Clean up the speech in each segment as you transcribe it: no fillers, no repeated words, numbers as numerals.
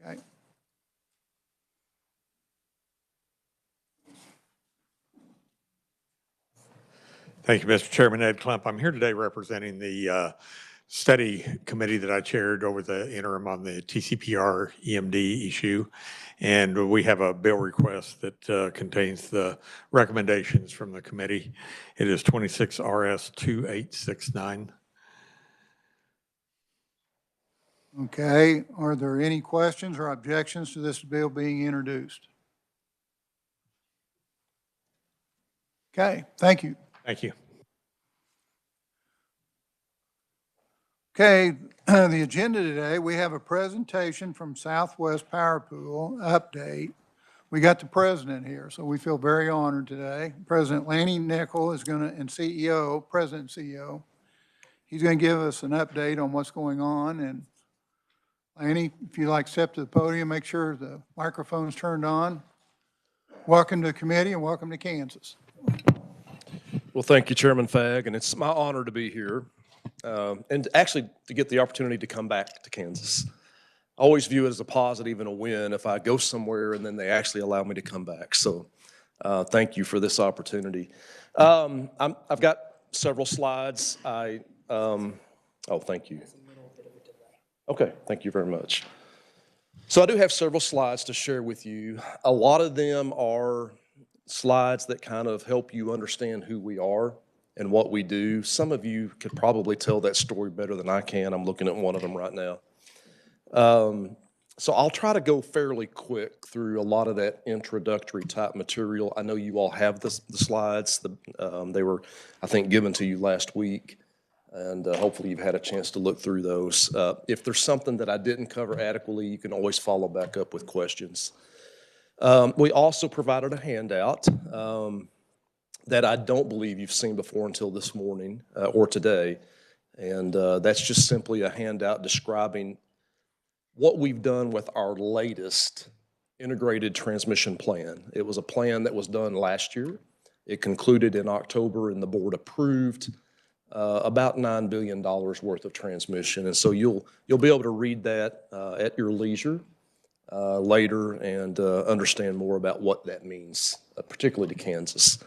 Okay. Thank you, Mr. Chairman. Ed Klump. I'm here today representing the study committee that I chaired over the interim on the TCPR EMD issue. And we have a bill request that contains the recommendations from the committee. It is 26 RS 2869. Okay, are there any questions or objections to this bill being introduced? Okay, thank you. Thank you. Okay, the agenda today, we have a presentation from Southwest Power Pool update. We got the president here, so we feel very honored today. President Lanny Nickel is going to, and CEO, President and CEO, he's going to give us an update on what's going on. And Lanny, if you'd like to step to the podium, make sure the microphone's turned on. Welcome to the committee and welcome to Kansas. Well, thank you, Chairman Fagg, and it's my honor to be here and actually to get the opportunity to come back to Kansas. I always view it as a positive and a win if I go somewhere and then they actually allow me to come back. So thank you for this opportunity. I've got several slides. Oh, thank you. Okay, thank you very much. So I do have several slides to share with you. A lot of them are slides that kind of help you understand who we are and what we do. Some of you could probably tell that story better than I can. I'm looking at one of them right now. So I'll try to go fairly quick through a lot of that introductory type material. I know you all have the slides. They were, I think, given to you last week, and hopefully you've had a chance to look through those. If there's something that I didn't cover adequately, you can always follow back up with questions. We also provided a handout that I don't believe you've seen before until this morning or today, and that's just simply a handout describing what we've done with our latest integrated transmission plan. It was a plan that was done last year. It concluded in October, and the board approved about $9 billion worth of transmission. And so you'll be able to read that at your leisure later and understand more about what that means, particularly to Kansas.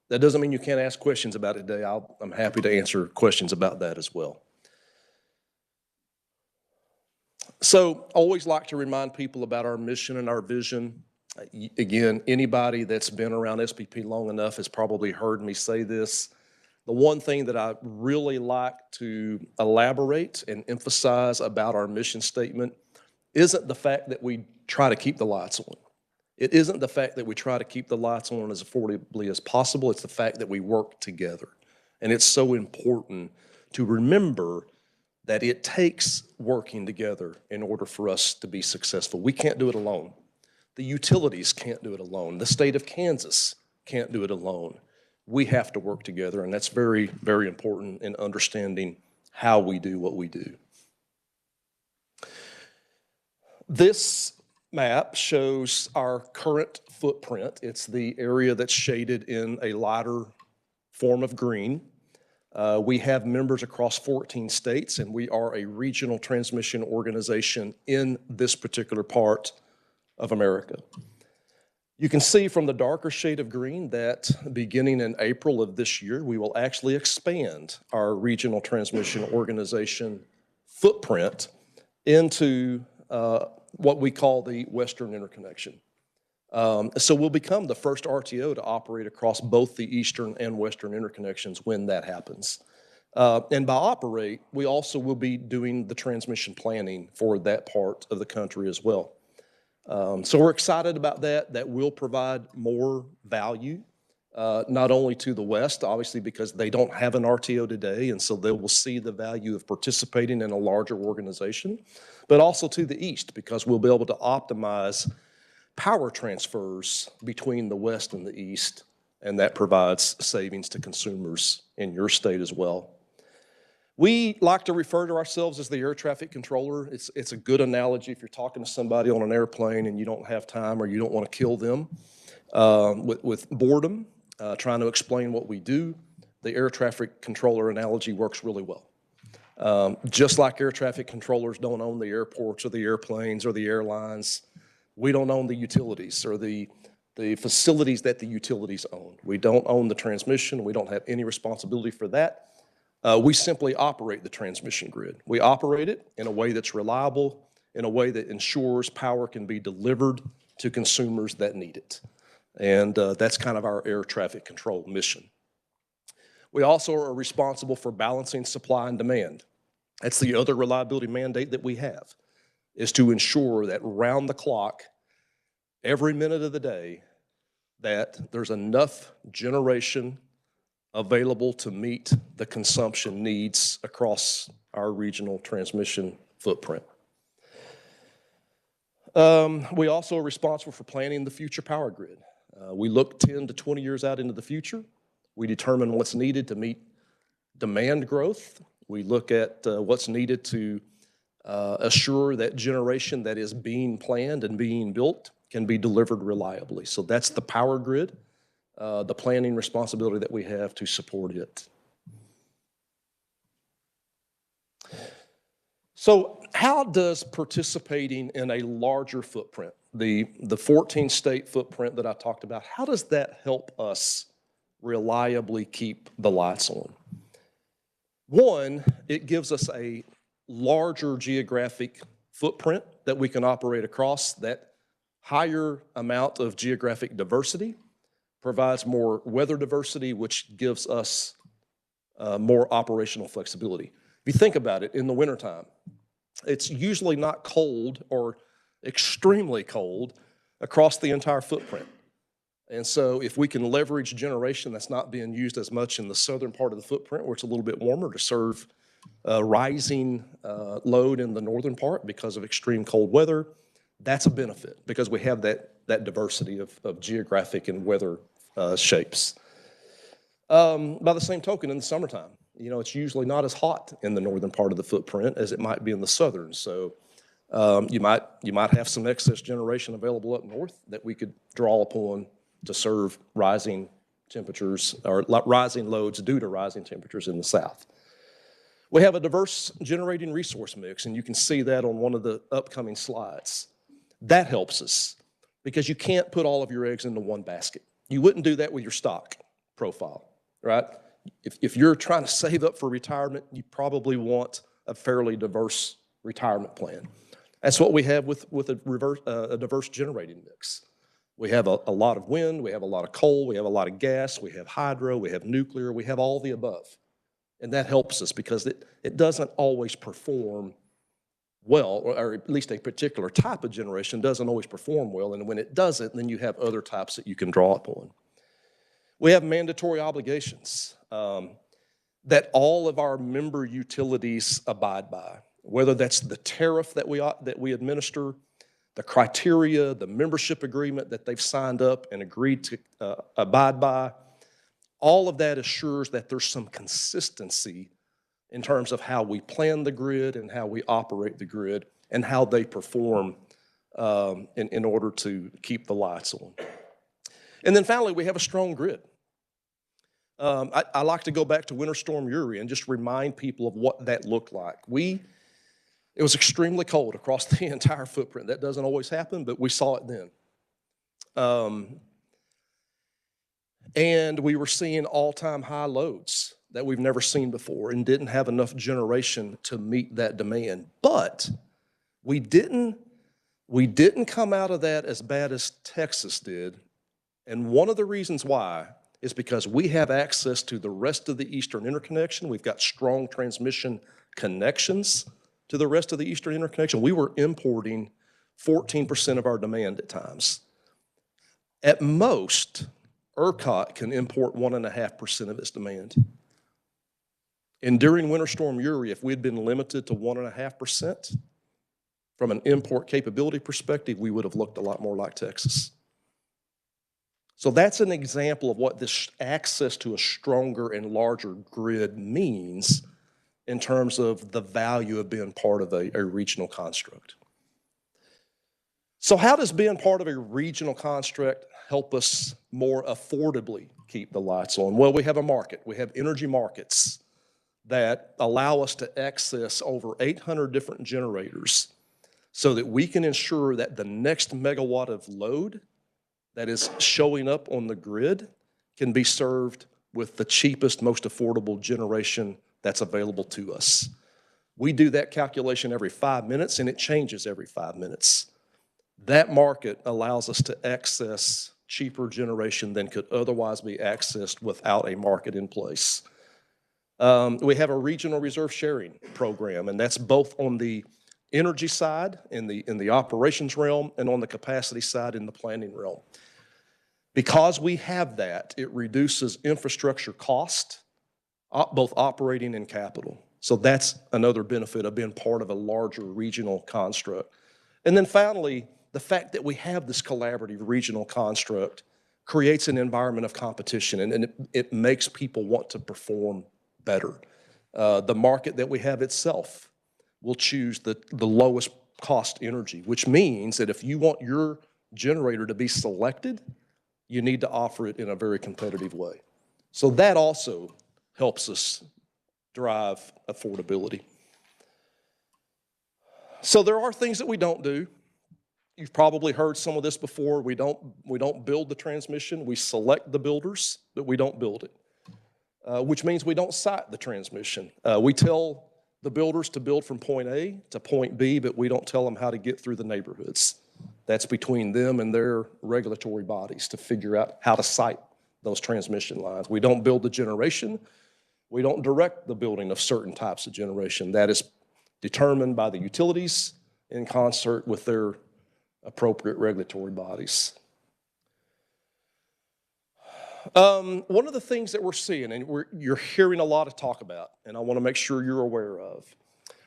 That doesn't mean you can't ask questions about it today. I'm happy to answer questions about that as well. So I always like to remind people about our mission and our vision. Again, anybody that's been around SPP long enough has probably heard me say this. The one thing that I really like to elaborate and emphasize about our mission statement isn't the fact that we try to keep the lights on. It isn't the fact that we try to keep the lights on as affordably as possible. It's the fact that we work together. And it's so important to remember that it takes working together in order for us to be successful. We can't do it alone. The utilities can't do it alone. The state of Kansas can't do it alone. We have to work together, and that's very, very important in understanding how we do what we do. This map shows our current footprint. It's the area that's shaded in a lighter form of green. We have members across 14 states, and we are a regional transmission organization in this particular part of America. You can see from the darker shade of green that beginning in April of this year, we will actually expand our regional transmission organization footprint into what we call the Western Interconnection. So we'll become the first RTO to operate across both the Eastern and Western interconnections when that happens. And by operate, we also will be doing the transmission planning for that part of the country as well. So we're excited about that. That will provide more value, not only to the West, obviously, because they don't have an RTO today, and so they will see the value of participating in a larger organization, but also to the East, because we'll be able to optimize power transfers between the West and the East, and that provides savings to consumers in your state as well. We like to refer to ourselves as the air traffic controller. It's a good analogy if you're talking to somebody on an airplane and you don't have time or you don't want to kill them with boredom, trying to explain what we do. The air traffic controller analogy works really well. Just like air traffic controllers don't own the airports or the airplanes or the airlines, we don't own the utilities or the facilities that the utilities own. We don't own the transmission. We don't have any responsibility for that. We simply operate the transmission grid. We operate it in a way that's reliable, in a way that ensures power can be delivered to consumers that need it. And that's kind of our air traffic control mission. We also are responsible for balancing supply and demand. That's the other reliability mandate that we have, is to ensure that round the clock, every minute of the day, that there's enough generation available to meet the consumption needs across our regional transmission footprint. We also are responsible for planning the future power grid. We look 10 to 20 years out into the future. We determine what's needed to meet demand growth. We look at what's needed to assure that generation that is being planned and being built can be delivered reliably. So that's the power grid, the planning responsibility that we have to support it. So how does participating in a larger footprint, the 14-state footprint that I talked about, how does that help us reliably keep the lights on? One, it gives us a larger geographic footprint that we can operate across. That higher amount of geographic diversity provides more weather diversity, which gives us more operational flexibility. If you think about it, in the wintertime, it's usually not cold or extremely cold across the entire footprint. And so if we can leverage generation that's not being used as much in the southern part of the footprint, where it's a little bit warmer, to serve rising load in the northern part because of extreme cold weather, that's a benefit because we have that diversity of geographic and weather shapes. By the same token, in the summertime, it's usually not as hot in the northern part of the footprint as it might be in the southern. So you might have some excess generation available up north that we could draw upon to serve rising temperatures or rising loads due to rising temperatures in the south. We have a diverse generating resource mix, and you can see that on one of the upcoming slides. That helps us because you can't put all of your eggs into one basket. You wouldn't do that with your stock profile, right? If you're trying to save up for retirement, you probably want a fairly diverse retirement plan. That's what we have with a diverse generating mix. We have a lot of wind, we have a lot of coal, we have a lot of gas, we have hydro, we have nuclear, we have all the above. And that helps us because it doesn't always perform well, or at least a particular type of generation doesn't always perform well. And when it doesn't, then you have other types that you can draw upon. We have mandatory obligations that all of our member utilities abide by, whether that's the tariff that we administer, the criteria, the membership agreement that they've signed up and agreed to abide by. All of that assures that there's some consistency in terms of how we plan the grid and how we operate the grid and how they perform in order to keep the lights on. And then finally, we have a strong grid. I like to go back to Winter Storm Uri and just remind people of what that looked like. It was extremely cold across the entire footprint. That doesn't always happen, but we saw it then. And we were seeing all-time high loads that we've never seen before and didn't have enough generation to meet that demand. But we didn't come out of that as bad as Texas did. And one of the reasons why is because we have access to the rest of the Eastern Interconnection. We've got strong transmission connections to the rest of the Eastern Interconnection. We were importing 14% of our demand at times. At most, ERCOT can import 1.5% of its demand. And during Winter Storm Uri, if we had been limited to 1.5%, from an import capability perspective, we would have looked a lot more like Texas. So that's an example of what this access to a stronger and larger grid means in terms of the value of being part of a regional construct. So how does being part of a regional construct help us more affordably keep the lights on? Well, we have a market. We have energy markets that allow us to access over 800 different generators so that we can ensure that the next megawatt of load that is showing up on the grid can be served with the cheapest, most affordable generation that's available to us. We do that calculation every 5 minutes, and it changes every 5 minutes. That market allows us to access cheaper generation than could otherwise be accessed without a market in place. We have a regional reserve sharing program, and that's both on the energy side, in the operations realm, and on the capacity side in the planning realm. Because we have that, it reduces infrastructure cost, both operating and capital. So that's another benefit of being part of a larger regional construct. And then finally, the fact that we have this collaborative regional construct creates an environment of competition, and it makes people want to perform better. The market that we have itself will choose the lowest cost energy, which means that if you want your generator to be selected, you need to offer it in a very competitive way. So that also helps us drive affordability. So there are things that we don't do. You've probably heard some of this before. We don't build the transmission. We select the builders, but we don't build it, which means we don't site the transmission. We tell the builders to build from point A to point B, but we don't tell them how to get through the neighborhoods. That's between them and their regulatory bodies to figure out how to site those transmission lines. We don't build the generation. We don't direct the building of certain types of generation. That is determined by the utilities in concert with their appropriate regulatory bodies. One of the things that we're seeing, and you're hearing a lot of talk about, and I want to make sure you're aware of,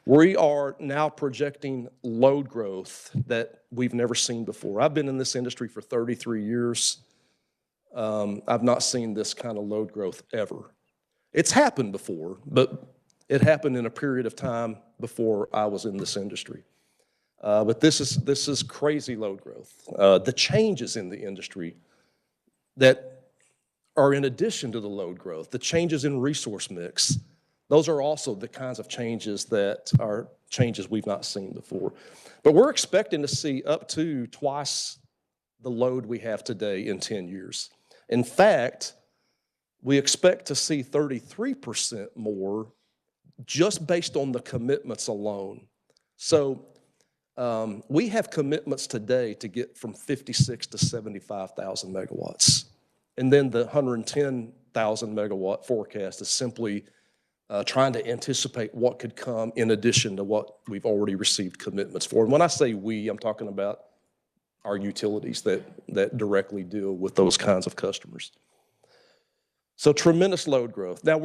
we are now projecting load growth that we've never seen before. I've been in this industry for 33 years. I've not seen this kind of load growth ever. It's happened before, but it happened in a period of time before I was in this industry. But this is crazy load growth. The changes in the industry that are in addition to the load growth, the changes in resource mix, those are also the kinds of changes that are changes we've not seen before. But we're expecting to see up to twice the load we have today in 10 years. In fact, we expect to see 33% more just based on the commitments alone. So we have commitments today to get from 56 to 75,000 megawatts. And then the 110,000 megawatt forecast is simply trying to anticipate what could come in addition to what we've already received commitments for. And when I say we, I'm talking about our utilities that directly deal with those kinds of customers. So tremendous load growth. Now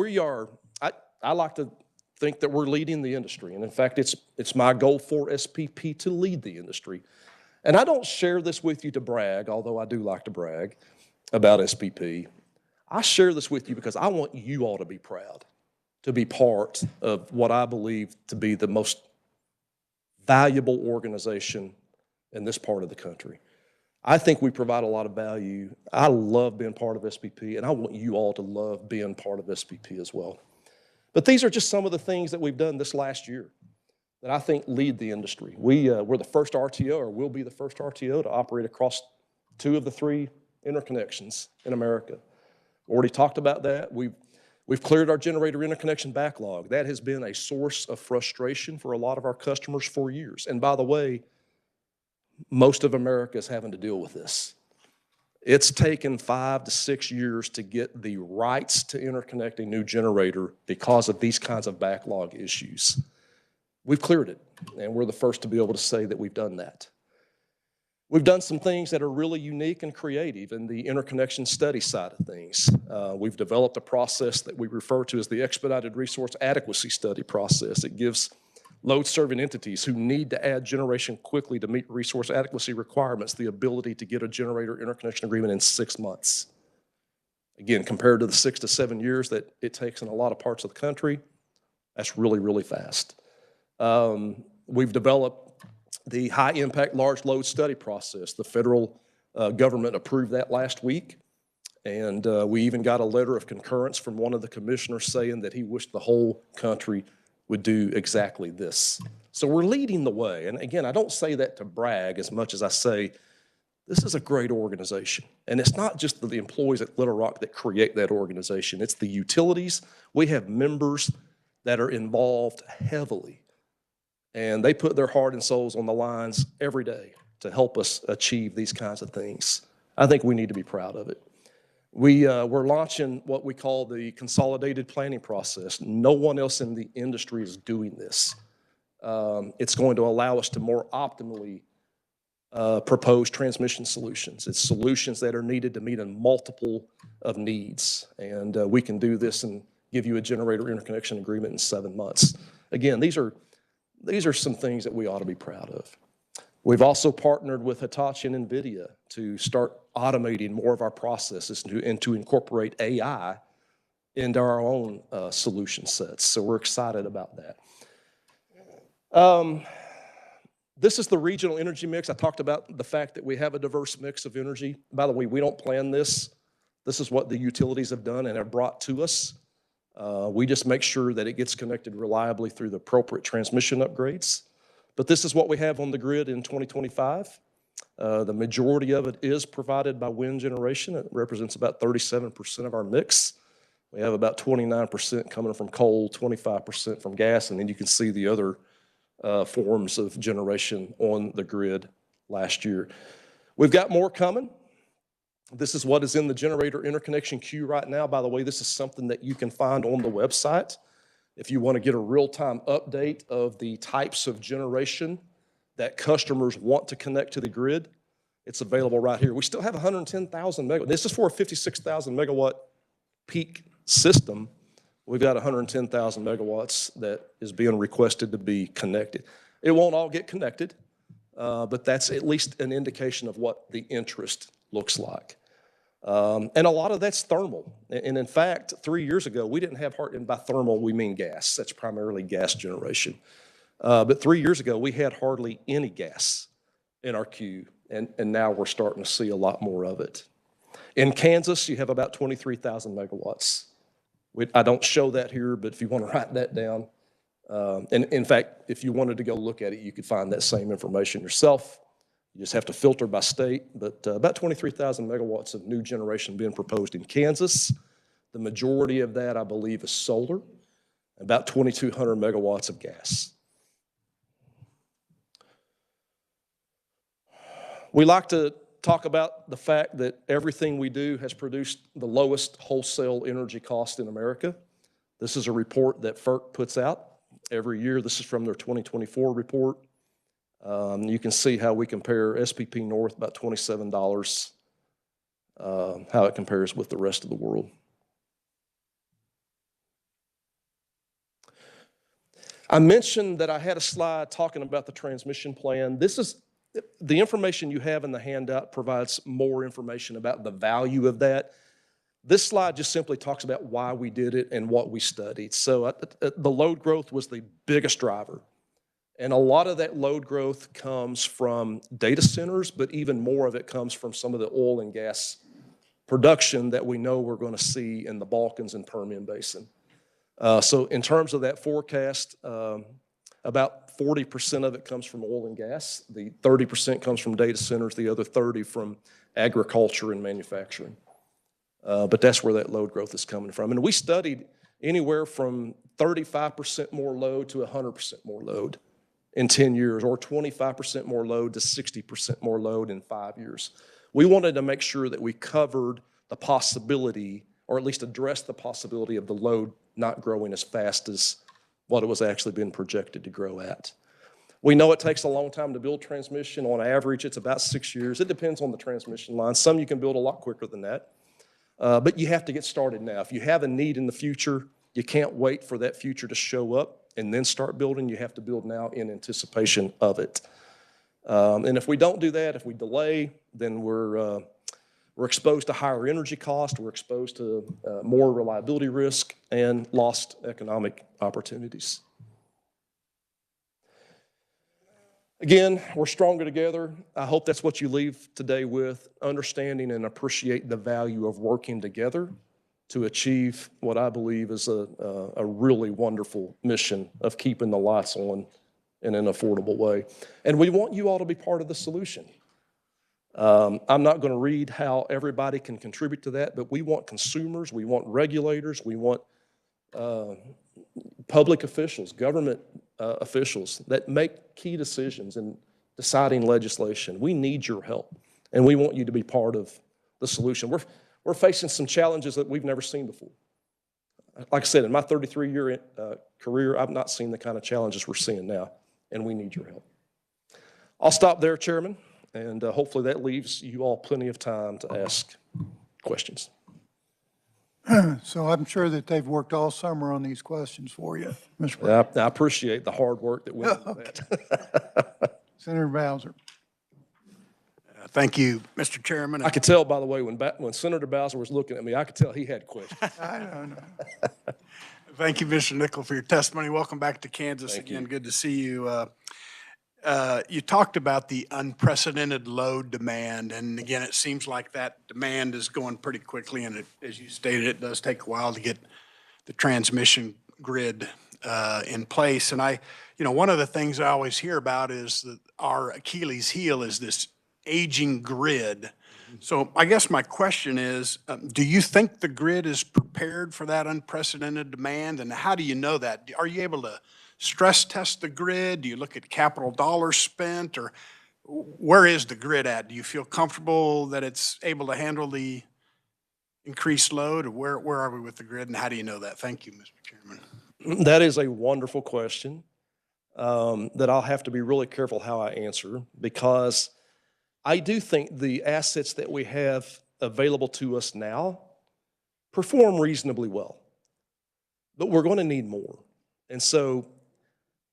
I like to think that we're leading the industry. And in fact, it's my goal for SPP to lead the industry. And I don't share this with you to brag, although I do like to brag about SPP. I share this with you because I want you all to be proud to be part of what I believe to be the most valuable organization in this part of the country. I think we provide a lot of value. I love being part of SPP, and I want you all to love being part of SPP as well. But these are just some of the things that we've done this last year that I think lead the industry. We're the first RTO, or will be the first RTO, to operate across 2 of the 3 interconnections in America. Already talked about that. We've cleared our generator interconnection backlog. That has been a source of frustration for a lot of our customers for years. And by the way, most of America is having to deal with this. It's taken 5 to 6 years to get the rights to interconnect a new generator because of these kinds of backlog issues. We've cleared it, and we're the first to be able to say that we've done that. We've done some things that are really unique and creative in the interconnection study side of things. We've developed a process that we refer to as the Expedited Resource Adequacy Study process. It gives load-serving entities who need to add generation quickly to meet resource adequacy requirements the ability to get a generator interconnection agreement in 6 months. Again, compared to the 6 to 7 years that it takes in a lot of parts of the country, that's really, really fast. We've developed the high-impact large load study process. The federal government approved that last week, And we even got a letter of concurrence from one of the commissioners saying that he wished the whole country would do exactly this. So we're leading the way. And again, I don't say that to brag as much as I say, this is a great organization. And it's not just the employees at Little Rock that create that organization. It's the utilities. We have members that are involved heavily. And they put their heart and souls on the lines every day to help us achieve these kinds of things. I think we need to be proud of it. We're launching what we call the consolidated planning process. No one else in the industry is doing this. It's going to allow us to more optimally propose transmission solutions. It's solutions that are needed to meet a multiple of needs. And we can do this and give you a generator interconnection agreement in 7 months. Again, these are some things that we ought to be proud of. We've also partnered with Hitachi and NVIDIA to start automating more of our processes and to incorporate AI into our own solution sets. So we're excited about that. This is the regional energy mix. I talked about the fact that we have a diverse mix of energy. By the way, we don't plan this. This is what the utilities have done and have brought to us. We just make sure that it gets connected reliably through the appropriate transmission upgrades. But this is what we have on the grid in 2025. The majority of it is provided by wind generation. It represents about 37% of our mix. We have about 29% coming from coal, 25% from gas, and then you can see the other forms of generation on the grid last year. We've got more coming. This is what is in the generator interconnection queue right now. By the way, this is something that you can find on the website. If you want to get a real-time update of the types of generation that customers want to connect to the grid, it's available right here. We still have 110,000 megawatts. This is for a 56,000 megawatt peak system. We've got 110,000 megawatts that is being requested to be connected. It won't all get connected, but that's at least an indication of what the interest looks like. And a lot of that's thermal. And in fact, 3 years ago, we didn't have and by thermal, we mean gas. That's primarily gas generation. But 3 years ago, we had hardly any gas in our queue, and now we're starting to see a lot more of it. In Kansas, you have about 23,000 megawatts. I don't show that here, but if you want to write that down, and in fact, if you wanted to go look at it, you could find that same information yourself. You just have to filter by state, but about 23,000 megawatts of new generation being proposed in Kansas. The majority of that, I believe, is solar, about 2,200 megawatts of gas. We like to talk about the fact that everything we do has produced the lowest wholesale energy cost in America. This is a report that FERC puts out every year. This is from their 2024 report. You can see how we compare SPP North, about $27, how it compares with the rest of the world. I mentioned that I had a slide talking about the transmission plan. This is the information you have in the handout provides more information about the value of that. This slide just simply talks about why we did it and what we studied. So the load growth was the biggest driver. And a lot of that load growth comes from data centers, but even more of it comes from some of the oil and gas production that we know we're going to see in the Balkans and Permian Basin. So in terms of that forecast, about 40% of it comes from oil and gas. The 30% comes from data centers, the other 30% from agriculture and manufacturing. But that's where that load growth is coming from. And we studied anywhere from 35% more load to 100% more load in 10 years, or 25% more load to 60% more load in 5 years. We wanted to make sure that we covered the possibility, or at least addressed the possibility of the load not growing as fast as what it was actually being projected to grow at. We know it takes a long time to build transmission. On average, it's about 6 years. It depends on the transmission line. Some you can build a lot quicker than that. But you have to get started now. If you have a need in the future, you can't wait for that future to show up and then start building. You have to build now in anticipation of it. And if we don't do that, if we delay, then we're exposed to higher energy costs. We're exposed to more reliability risk and lost economic opportunities. Again, we're stronger together. I hope that's what you leave today with, understanding and appreciate the value of working together to achieve what I believe is a really wonderful mission of keeping the lights on in an affordable way. And we want you all to be part of the solution. I'm not going to read how everybody can contribute to that, but we want consumers, we want regulators, we want public officials, government officials that make key decisions in deciding legislation. We need your help, and we want you to be part of the solution. We're facing some challenges that we've never seen before. Like I said, in my 33-year career, I've not seen the kind of challenges we're seeing now, and we need your help. I'll stop there, Chairman, and hopefully that leaves you all plenty of time to ask questions. So I'm sure that they've worked all summer on these questions for you, Mr. President. I appreciate the hard work that went into that. Senator Bowser. Thank you, Mr. Chairman. I could tell, by the way, when Senator Bowser was looking at me, I could tell he had questions. I don't know. Thank you, Mr. Nickel, for your testimony. Welcome back to Kansas Thank again. you. Good to see you. You talked about the unprecedented load demand, and again, it seems like that demand is going pretty quickly, and as you stated, it does take a while to get the transmission grid in place. And one of the things I always hear about is that our Achilles heel is this aging grid. So I guess my question is, do you think the grid is prepared for that unprecedented demand, and how do you know that? Are you able to stress test the grid? Do you look at capital dollars spent, or where is the grid at? Do you feel comfortable that it's able to handle the increased load, or where are we with the grid, and how do you know that? Thank you, Mr. Chairman. That is a wonderful question that I'll have to be really careful how I answer, because I do think the assets that we have available to us now perform reasonably well, but we're going to need more. And so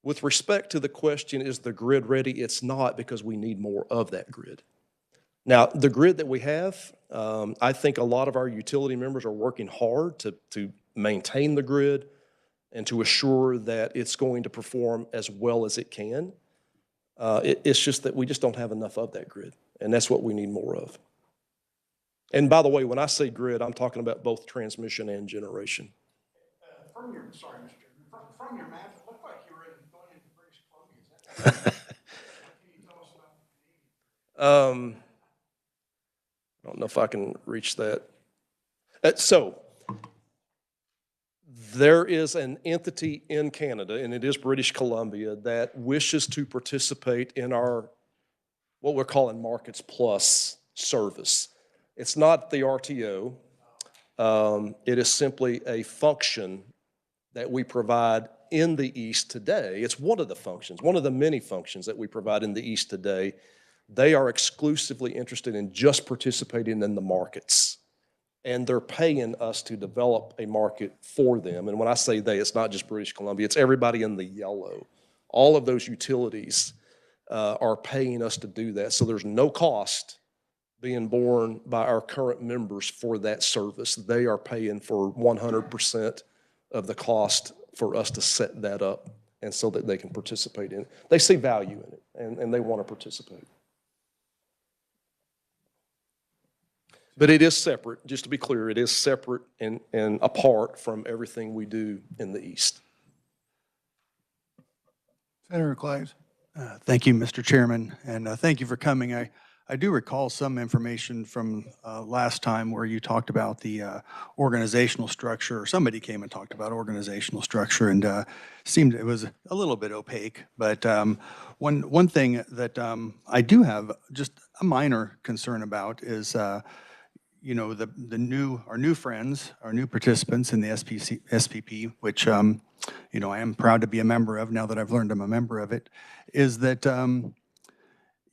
with respect to the question, is the grid ready? It's not, because we need more of that grid. Now, the grid that we have, I think a lot of our utility members are working hard to maintain the grid and to assure that it's going to perform as well as it can. It's just that we just don't have enough of that grid, and that's what we need more of. And by the way, when I say grid, I'm talking about both transmission and generation. Sorry, Mr. Chairman, from your map, it looked like you were going into British Columbia. Is that can you tell us about the I don't know if I can reach that. So there is an entity in Canada, and it is British Columbia, that wishes to participate in our, what we're calling Markets Plus service. It's not the RTO. It is simply a function that we provide in the East today. It's one of the functions, one of the many functions that we provide in the East today. They are exclusively interested in just participating in the markets, and they're paying us to develop a market for them. And when I say they, it's not just British Columbia, it's everybody in the yellow. All of those utilities are paying us to do that. So there's no cost being borne by our current members for that service. They are paying for 100% of the cost for us to set that up, and so that they can participate in it. They see value in it, and they want to participate. But it is separate, just to be clear, it is separate and apart from everything we do in the East. Senator Clays. Thank you, Mr. Chairman, and thank you for coming. I do recall some information from last time where you talked about the organizational structure, or somebody came and talked about organizational structure, and seemed it was a little bit opaque. But one thing that I do have just a minor concern about is our new friends, our new participants in the SPP, which I am proud to be a member of now that I've learned I'm a member of it, is that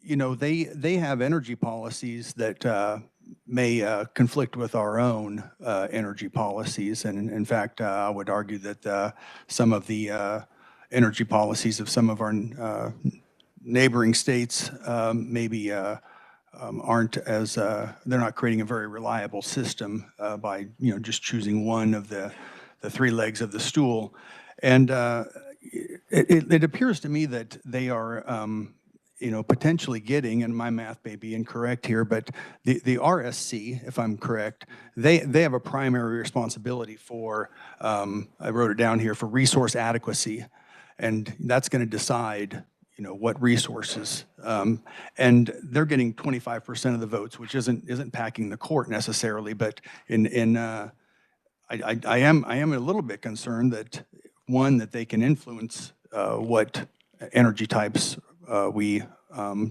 they have energy policies that may conflict with our own energy policies, and in fact, I would argue that some of the energy policies of some of our neighboring states maybe aren't as they're not creating a very reliable system by just choosing one of the three legs of the stool. And it appears to me that they are potentially getting, and my math may be incorrect here, but the RSC, if I'm correct, they have a primary responsibility for, I wrote it down here, for resource adequacy. And that's going to decide, what resources. And they're getting 25% of the votes, which isn't packing the court necessarily, but I am a little bit concerned that, one, that they can influence what energy types we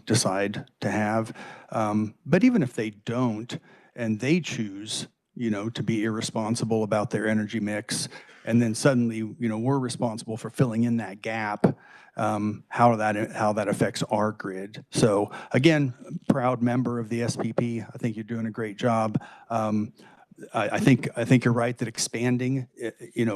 decide to have. But even if they don't, and they choose, to be irresponsible about their energy mix, and then suddenly, we're responsible for filling in that gap, how that affects our grid. So again, proud member of the SPP. I think you're doing a great job. I think you're right that expanding,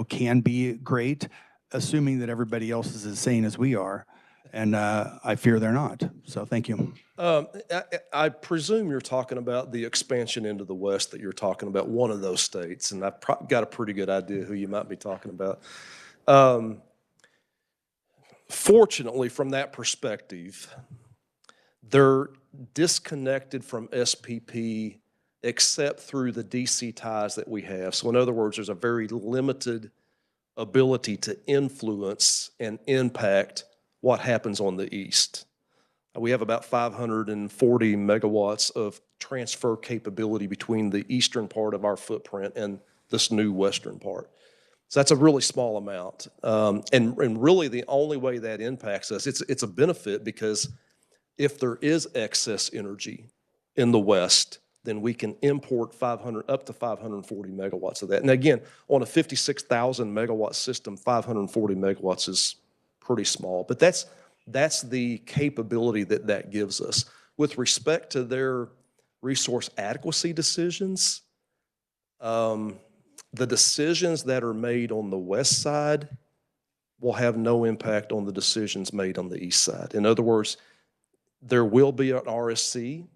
can be great, assuming that everybody else is as sane as we are. And I fear they're not. So thank you. I presume you're talking about the expansion into the West, that you're talking about one of those states, and I've got a pretty good idea who you might be talking about. Fortunately, from that perspective, they're disconnected from SPP except through the DC ties that we have. So in other words, there's a very limited ability to influence and impact what happens on the East. We have about 540 megawatts of transfer capability between the eastern part of our footprint and this new western part. So that's a really small amount. And really the only way that impacts us, it's a benefit, because if there is excess energy in the West, then we can import up to 540 megawatts of that. And again, on a 56,000 megawatt system, 540 megawatts is pretty small, but that's the capability that gives us. With respect to their resource adequacy decisions, the decisions that are made on the west side will have no impact on the decisions made on the east side. In other words, there will be an RSC,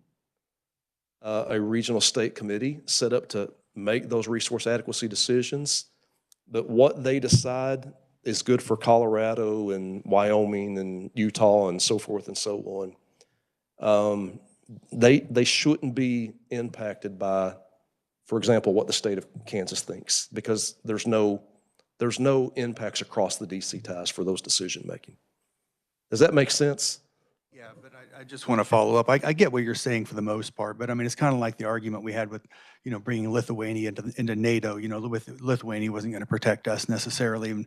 a regional state committee set up to make those resource adequacy decisions, but what they decide is good for Colorado and Wyoming and Utah and so forth and so on. They shouldn't be impacted by, for example, what the state of Kansas thinks, because there's no impacts across the DC ties for those decision making. Does that make sense? Yeah, but I just want to follow up. I get what you're saying for the most part, but I mean, it's kind of like the argument we had with, bringing Lithuania into NATO. Lithuania wasn't going to protect us necessarily, and,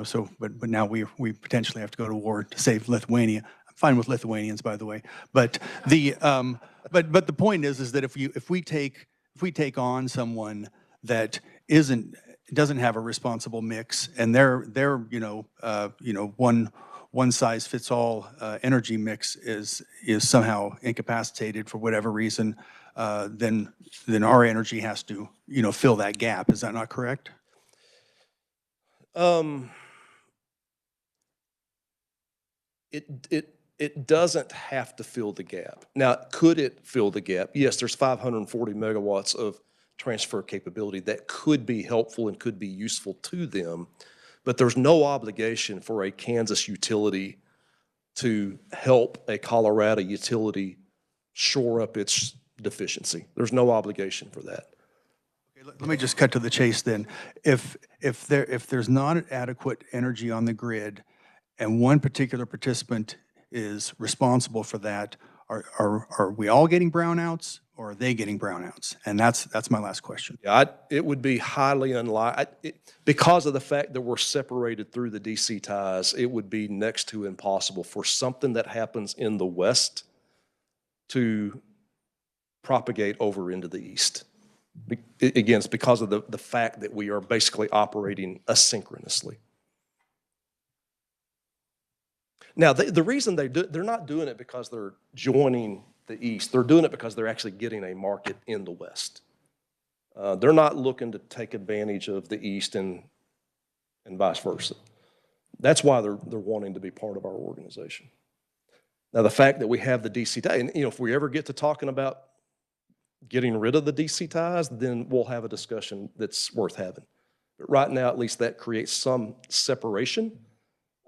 so, but now we potentially have to go to war to save Lithuania. I'm fine with Lithuanians, by the way, but but the point is that if we take on someone that doesn't have a responsible mix, and they're one size fits all energy mix is somehow incapacitated for whatever reason, then our energy has to fill that gap. Is that not correct? It doesn't have to fill the gap. Now, could it fill the gap? Yes, there's 540 megawatts of transfer capability that could be helpful and could be useful to them, but there's no obligation for a Kansas utility to help a Colorado utility shore up its deficiency. There's no obligation for that. Okay, let me just cut to the chase then. If there's not adequate energy on the grid, and one particular participant is responsible for that, are we all getting brownouts, or are they getting brownouts? And that's my last question. Yeah, it would be highly unlikely, because of the fact that we're separated through the DC ties, it would be next to impossible for something that happens in the West to propagate over into the East. Again, it's because of the fact that we are basically operating asynchronously. Now, the reason they're not doing it because they're joining the East. They're doing it because they're actually getting a market in the West. They're not looking to take advantage of the East and vice versa. That's why they're wanting to be part of our organization. Now, the fact that we have the DC tie, and if we ever get to talking about getting rid of the DC ties, then we'll have a discussion that's worth having. But right now, at least that creates some separation,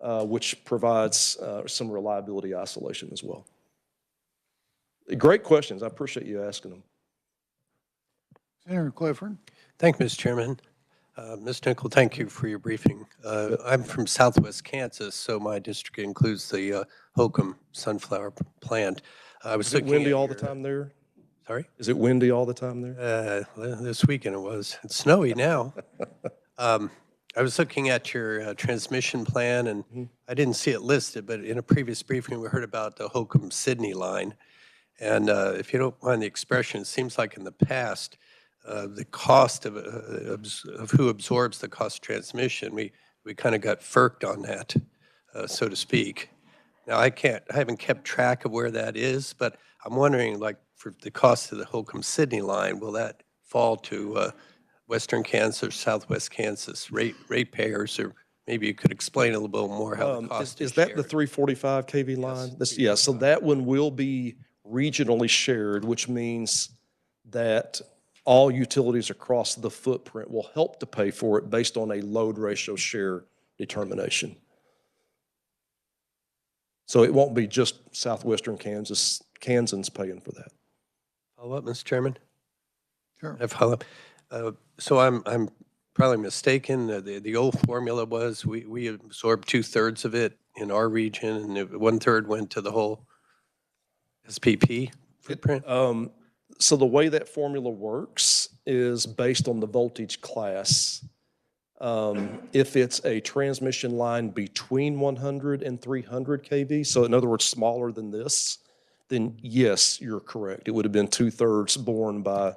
which provides some reliability isolation as well. Great questions. I appreciate you asking them. Senator Clifford. Thank you, Mr. Chairman. Ms. Nickel, thank you for your briefing. I'm from Southwest Kansas, so my district includes the Holcomb sunflower plant. I was Is it looking windy at all the your- time there? Sorry? Is it windy all the time there? This weekend it was. It's snowy now. I was looking at your transmission plan, and I didn't see it listed, but in a previous briefing, we heard about the Holcomb-Sydney line. And if you don't mind the expression, it seems like in the past, the cost of who absorbs the cost of transmission, we kind of got firked on that, so to speak. Now, I haven't kept track of where that is, but I'm wondering, like, for the cost of the Holcomb-Sydney line, will that fall to Western Kansas or Southwest Kansas ratepayers, or maybe you could explain a little bit more how the cost Is that the shared? 345 kV line? Yeah, so that one will be regionally shared, which means that all utilities across the footprint will help to pay for it based on a load ratio share determination. So it won't be just southwestern Kansans paying for that. Follow up, Mr. Chairman? Sure. I follow up. So I'm probably mistaken. The old formula was we absorbed 2/3 of it in our region, and 1/3 went to the whole SPP footprint. So the way that formula works is based on the voltage class. If it's a transmission line between 100 and 300 kV, so in other words, smaller than this, then yes, you're correct. It would have been 2/3 borne by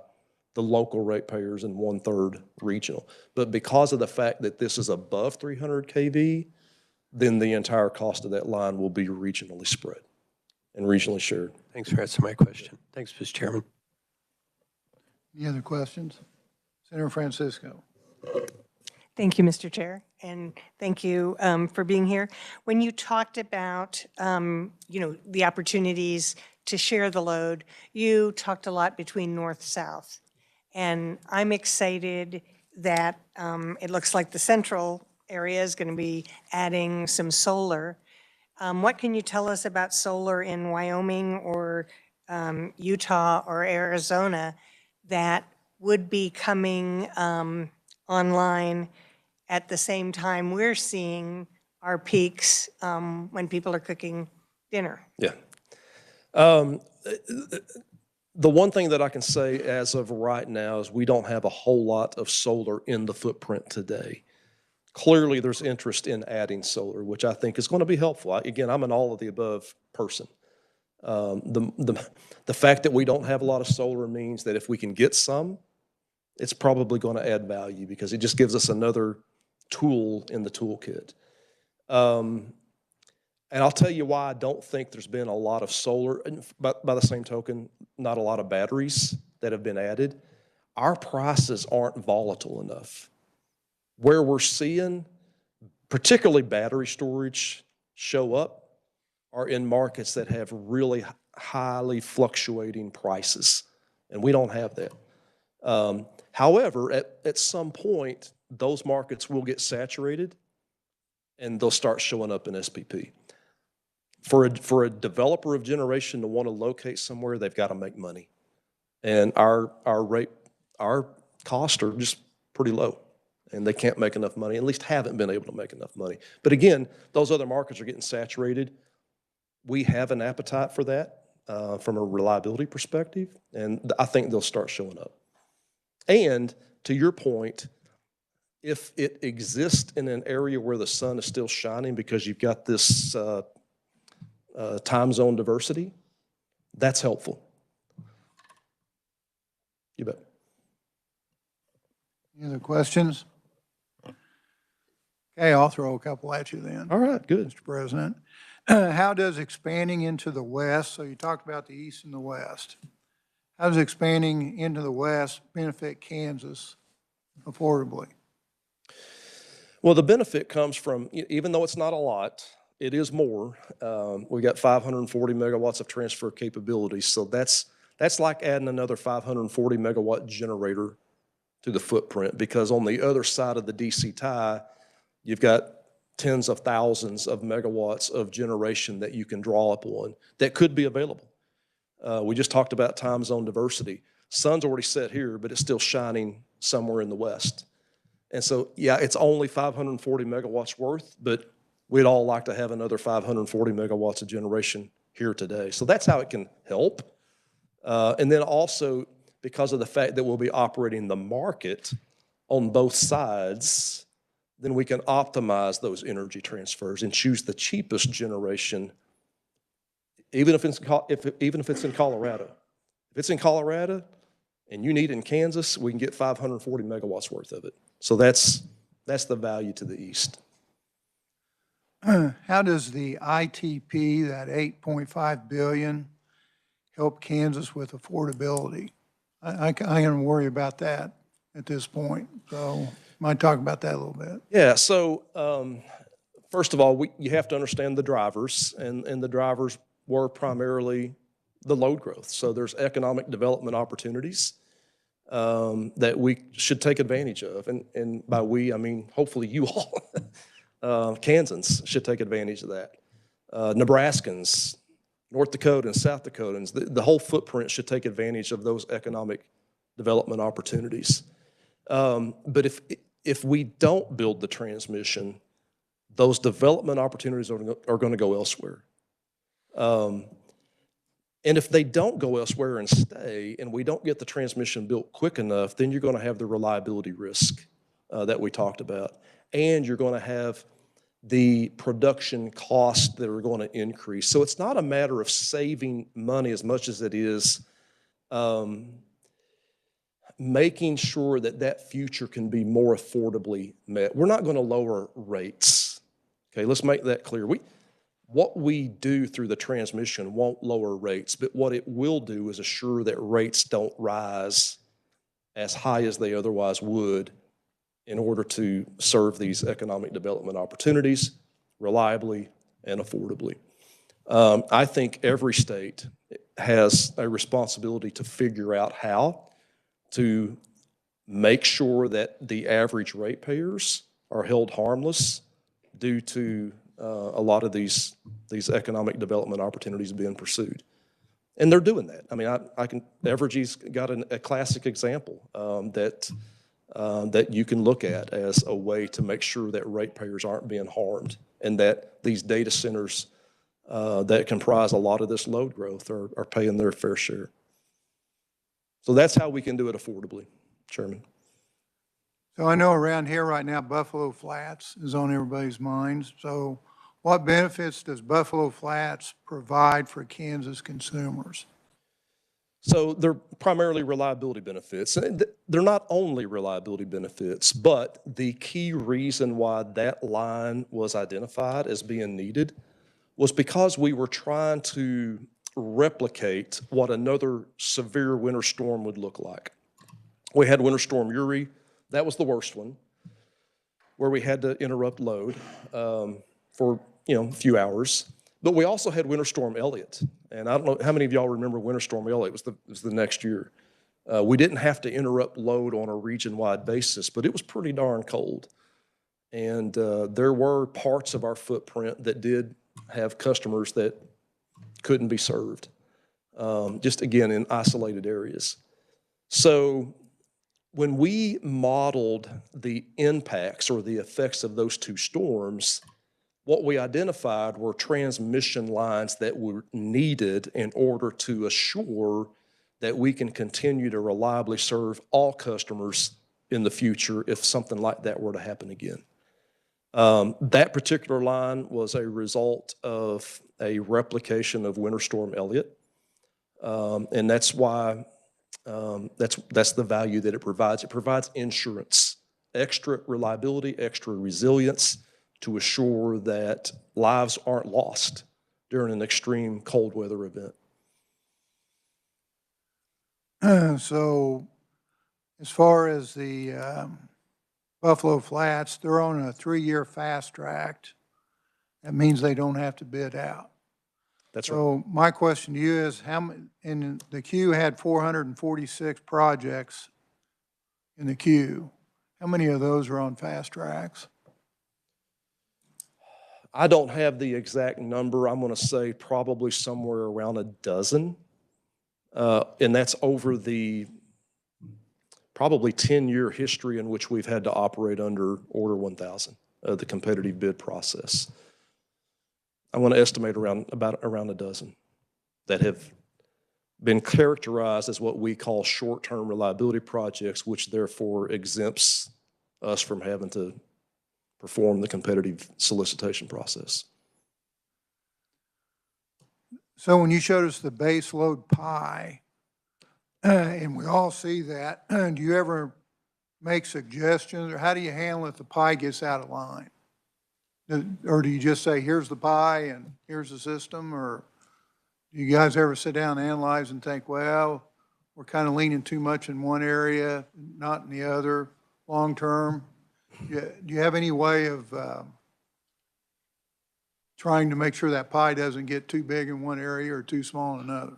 the local ratepayers and 1/3 regional. But because of the fact that this is above 300 kV, then the entire cost of that line will be regionally spread and regionally shared. Thanks for answering my question. Thanks, Mr. Chairman. Any other questions? Senator Francisco. Thank you, Mr. Chair, and thank you for being here. When you talked about, the opportunities to share the load, you talked a lot between north-south. And I'm excited that it looks like the central area is going to be adding some solar. What can you tell us about solar in Wyoming or Utah or Arizona that would be coming online at the same time we're seeing our peaks when people are cooking dinner? Yeah. The one thing that I can say as of right now is we don't have a whole lot of solar in the footprint today. Clearly, there's interest in adding solar, which I think is going to be helpful. Again, I'm an all of the above person. The fact that we don't have a lot of solar means that if we can get some, it's probably going to add value because it just gives us another tool in the toolkit. And I'll tell you why I don't think there's been a lot of solar, and by the same token, not a lot of batteries that have been added. Our prices aren't volatile enough. Where we're seeing, particularly battery storage, show up are in markets that have really highly fluctuating prices, and we don't have that. However, at some point, those markets will get saturated, and they'll start showing up in SPP. For a developer of generation to want to locate somewhere, they've got to make money, and our costs are just pretty low, and they can't make enough money. At least haven't been able to make enough money. But again, those other markets are getting saturated. We have an appetite for that from a reliability perspective, and I think they'll start showing up. And to your point, if it exists in an area where the sun is still shining because you've got this time zone diversity, that's helpful. You bet. Any other questions? Okay, I'll throw a couple at you then. All right, good. Mr. President. How does expanding into the west, so you talked about the east and the west, how does expanding into the west benefit Kansas affordably? Well, the benefit comes from, even though it's not a lot, it is more. We got 540 megawatts of transfer capability, so that's like adding another 540 megawatt generator to the footprint, because on the other side of the DC tie, you've got tens of thousands of megawatts of generation that you can draw upon that could be available. We just talked about time zone diversity. Sun's already set here, but it's still shining somewhere in the west. And so, yeah, it's only 540 megawatts worth, but we'd all like to have another 540 megawatts of generation here today. So that's how it can help. And then also, because of the fact that we'll be operating the market on both sides, then we can optimize those energy transfers and choose the cheapest generation, even if it's in Colorado. If it's in Colorado and you need it in Kansas, we can get 540 megawatts worth of it. So that's the value to the east. How does the ITP, that 8.5 billion, help Kansas with affordability? I can worry about that at this point. So might talk about that a little bit. Yeah, so first of all, you have to understand the drivers, and the drivers were primarily the load growth. So there's economic development opportunities that we should take advantage of. And by we, I mean, hopefully you all, Kansans should take advantage of that. Nebraskans, North Dakotans, South Dakotans, the whole footprint should take advantage of those economic development opportunities. But if we don't build the transmission, those development opportunities are going to go elsewhere. And if they don't go elsewhere and stay, and we don't get the transmission built quick enough, then you're going to have the reliability risk that we talked about. And you're going to have the production costs that are going to increase. So it's not a matter of saving money as much as it is making sure that that future can be more affordably met. We're not going to lower rates. Okay, let's make that clear. What we do through the transmission won't lower rates, but what it will do is assure that rates don't rise as high as they otherwise would in order to serve these economic development opportunities reliably and affordably. I think every state has a responsibility to figure out how to make sure that the average ratepayers are held harmless due to a lot of these economic development opportunities being pursued. And they're doing that. I mean, Evergy's got a classic example that you can look at as a way to make sure that ratepayers aren't being harmed and that these data centers that comprise a lot of this load growth are paying their fair share. So that's how we can do it affordably, Chairman. So I know around here right now, Buffalo Flats is on everybody's minds. So what benefits does Buffalo Flats provide for Kansas consumers? So they're primarily reliability benefits. And they're not only reliability benefits, but the key reason why that line was identified as being needed was because we were trying to replicate what another severe winter storm would look like. We had Winter Storm Uri. That was the worst one, where we had to interrupt load for a few hours. But we also had Winter Storm Elliott, and I don't know how many of y'all remember Winter Storm Elliott. It was the next year. We didn't have to interrupt load on a region-wide basis, but it was pretty darn cold. And there were parts of our footprint that did have customers that couldn't be served, just again in isolated areas. So when we modeled the impacts or the effects of those two storms, what we identified were transmission lines that were needed in order to assure that we can continue to reliably serve all customers in the future if something like that were to happen again. That particular line was a result of a replication of Winter Storm Elliott, and that's why that's the value that it provides. It provides insurance, extra reliability, extra resilience to assure that lives aren't lost during an extreme cold weather event. So as far as the Buffalo Flats, they're on a 3-year fast track. That means they don't have to bid out. That's right. So my question to you is, in the queue had 446 projects in the queue. How many of those are on fast tracks? I don't have the exact number. I'm going to say probably somewhere around a dozen. And that's over the probably 10-year history in which we've had to operate under Order 1000, the competitive bid process. I'm going to estimate around a dozen that have been characterized as what we call short-term reliability projects, which therefore exempts us from having to perform the competitive solicitation process. So when you showed us the base load pie, and we all see that, do you ever make suggestions, or how do you handle if the pie gets out of line? Or do you just say, here's the pie and here's the system, or do you guys ever sit down and analyze and think, well, we're kind of leaning too much in one area, not in the other, long-term? Do you have any way of trying to make sure that pie doesn't get too big in one area or too small in another?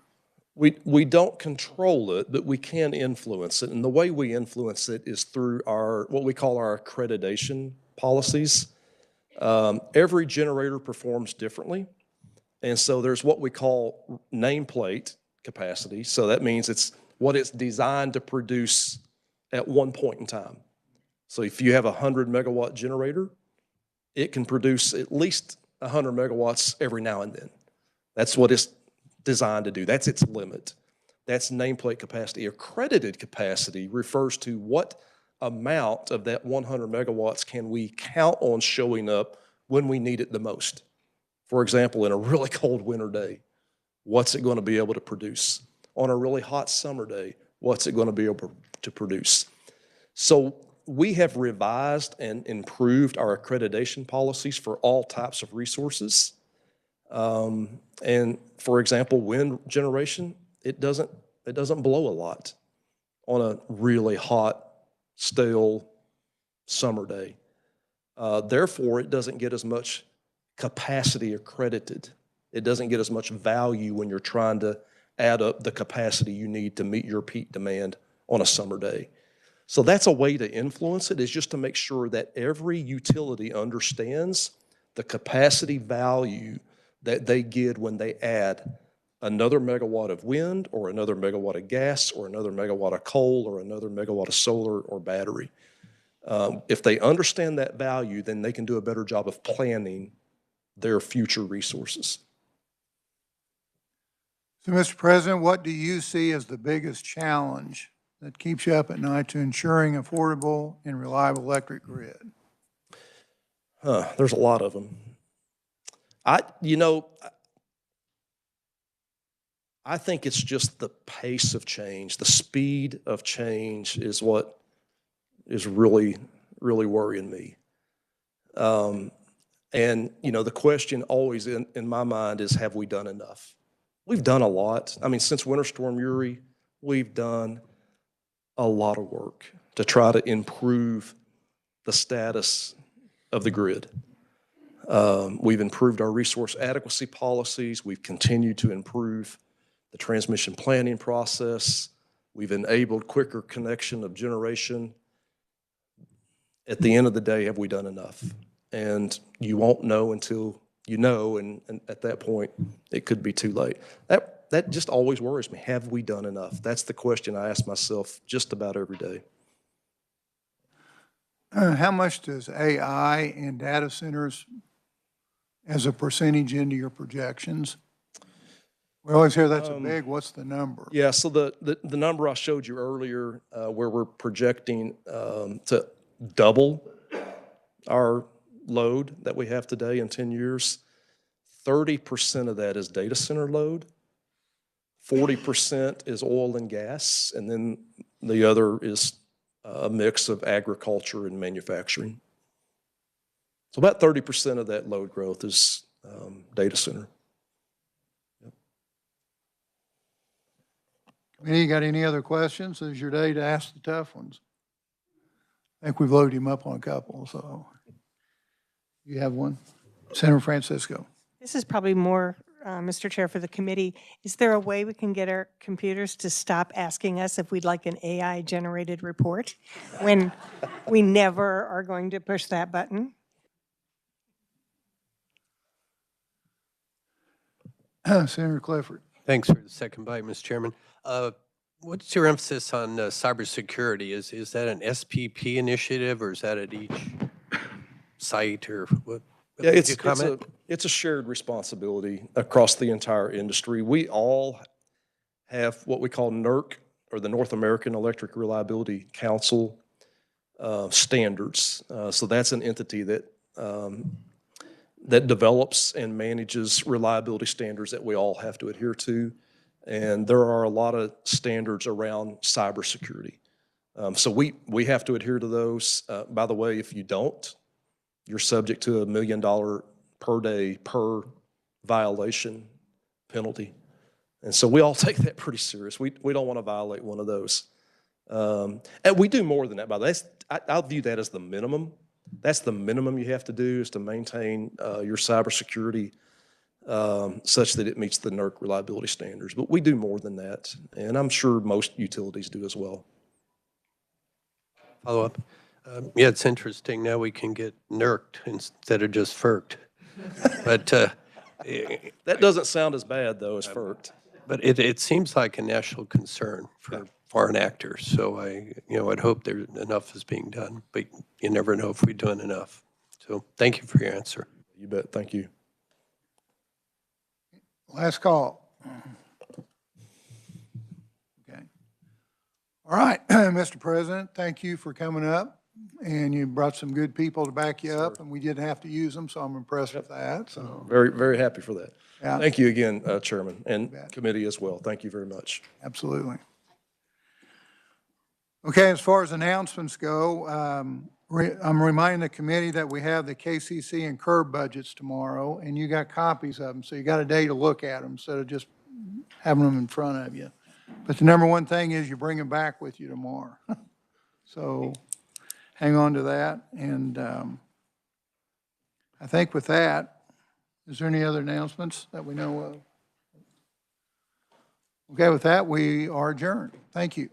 We don't control it, but we can influence it. And the way we influence it is through what we call our accreditation policies. Every generator performs differently. And so there's what we call nameplate capacity. So that means it's what it's designed to produce at one point in time. So if you have a 100 megawatt generator, it can produce at least 100 megawatts every now and then. That's what it's designed to do. That's its limit. That's nameplate capacity. Accredited capacity refers to what amount of that 100 megawatts can we count on showing up when we need it the most. For example, in a really cold winter day, what's it going to be able to produce? On a really hot summer day, what's it going to be able to produce? So we have revised and improved our accreditation policies for all types of resources. And for example, wind generation, it doesn't blow a lot on a really hot, stale summer day. Therefore, it doesn't get as much capacity accredited. It doesn't get as much value when you're trying to add up the capacity you need to meet your peak demand on a summer day. So that's a way to influence it, is just to make sure that every utility understands the capacity value that they get when they add another megawatt of wind or another megawatt of gas or another megawatt of coal or another megawatt of solar or battery. If they understand that value, then they can do a better job of planning their future resources. So, Mr. President, what do you see as the biggest challenge that keeps you up at night to ensuring affordable and reliable electric grid? There's a lot of them. I think it's just the pace of change, the speed of change is what is really, really worrying me. And the question always in my mind is, have we done enough? We've done a lot. I mean, since Winter Storm Uri, we've done a lot of work to try to improve the status of the grid. We've improved our resource adequacy policies. We've continued to improve the transmission planning process. We've enabled quicker connection of generation. At the end of the day, have we done enough? And you won't know until you know, and at that point, it could be too late. That just always worries me. Have we done enough? That's the question I ask myself just about every day. How much does AI and data centers as a percentage into your projections? We always hear that's a big, what's the number? Yeah, so the number I showed you earlier, where we're projecting to double our load that we have today in 10 years, 30% of that is data center load, 40% is oil and gas, and then the other is a mix of agriculture and manufacturing. So about 30% of that load growth is data center. Yep. Committee, you got any other questions? This is your day to ask the tough ones. I think we've loaded him up on a couple, so. You have one? Senator Francisco. This is probably more, Mr. Chair, for the committee. Is there a way we can get our computers to stop asking us if we'd like an AI-generated report when we never are going to push that button? Senator Clifford. Thanks for the second bite, Mr. Chairman. What's your emphasis on cybersecurity? Is that an SPP initiative, or is that at each site, or what? Yeah, Would it's, you it's comment? it's a shared responsibility across the entire industry. We all have what we call NERC, or the North American Electric Reliability Council standards. So that's an entity that that develops and manages reliability standards that we all have to adhere to. And there are a lot of standards around cybersecurity. So we have to adhere to those. By the way, if you don't, you're subject to $1 million per day per violation penalty. And so we all take that pretty serious. We don't want to violate one of those. And we do more than that, by the way. I'll view that as the minimum. That's the minimum you have to do, is to maintain your cybersecurity such that it meets the NERC reliability standards. But we do more than that, and I'm sure most utilities do as well. Follow up? Yeah, it's interesting. Now we can get NERC'd instead of just FERC'd. But, That doesn't sound as bad, though, as FERC. but it seems like a national concern for foreign actors. So I'd hope there enough is being done, but you never know if we're doing enough. So thank you for your answer. You bet. Thank you. Last call. Okay. All right, Mr. President, thank you for coming up, and you brought some good people to back you up, and we didn't have to use them, so I'm impressed with that, so, Very, very happy for that. Yeah. Thank you again, Chairman, and bet. committee as well. Thank you very much. absolutely. Okay, as far as announcements go, I'm reminding the committee that we have the KCC and CURB budgets tomorrow, and you got copies of them, so you got a day to look at them instead of just having them in front of you. But the number one thing is you bring them back with you tomorrow. So hang on to that. And I think with that, is there any other announcements that we know of? Okay, with that, we are adjourned. Thank you.